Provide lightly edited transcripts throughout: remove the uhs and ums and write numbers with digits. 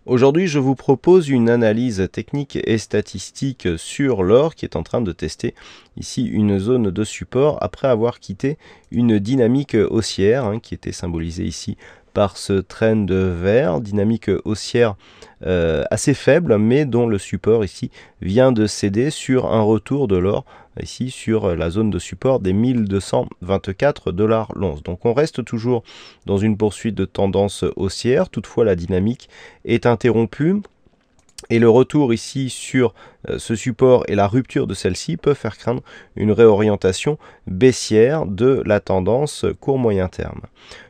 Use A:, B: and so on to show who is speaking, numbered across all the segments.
A: Aujourd'hui, je vous propose une analyse technique et statistique sur l'or qui est en train de tester ici une zone de support après avoir quitté une dynamique haussière qui était symbolisée ici par ce trend vert, dynamique haussière assez faible mais dont le support ici vient de céder sur un retour de l'or ici sur la zone de support des 1224 $ l'once. Donc on reste toujours dans une poursuite de tendance haussière, toutefois la dynamique est interrompue et le retour ici sur ce support et la rupture de celle-ci peut faire craindre une réorientation baissière de la tendance court-moyen terme.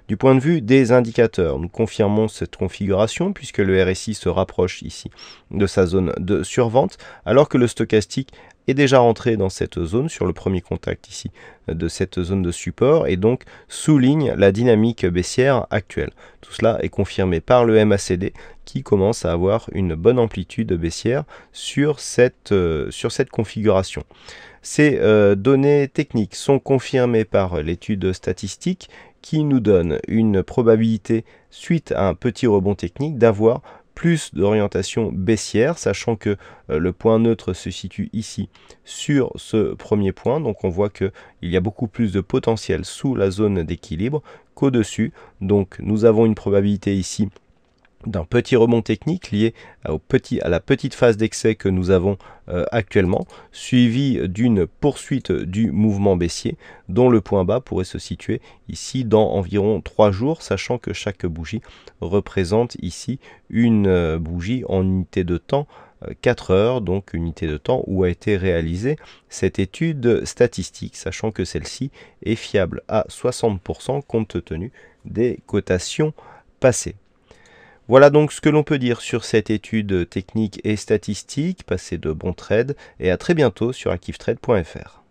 A: Du point de vue des indicateurs, nous confirmons cette configuration puisque le RSI se rapproche ici de sa zone de survente alors que le stochastique est déjà rentré dans cette zone sur le premier contact ici de cette zone de support et donc souligne la dynamique baissière actuelle. Tout cela est confirmé par le MACD qui commence à avoir une bonne amplitude baissière sur cette configuration. Ces données techniques sont confirmées par l'étude statistique qui nous donne une probabilité, suite à un petit rebond technique, d'avoir plus d'orientation baissière, sachant que le point neutre se situe ici sur ce premier point. Donc on voit qu'il y a beaucoup plus de potentiel sous la zone d'équilibre qu'au-dessus. Donc nous avons une probabilité ici d'un petit rebond technique lié à la petite phase d'excès que nous avons actuellement, suivi d'une poursuite du mouvement baissier dont le point bas pourrait se situer ici dans environ 3 jours, sachant que chaque bougie représente ici une bougie en unité de temps 4 heures, donc unité de temps où a été réalisée cette étude statistique, sachant que celle-ci est fiable à 60% compte tenu des cotations passées. Voilà donc ce que l'on peut dire sur cette étude technique et statistique. Passez de bons trades et à très bientôt sur activetrade.fr.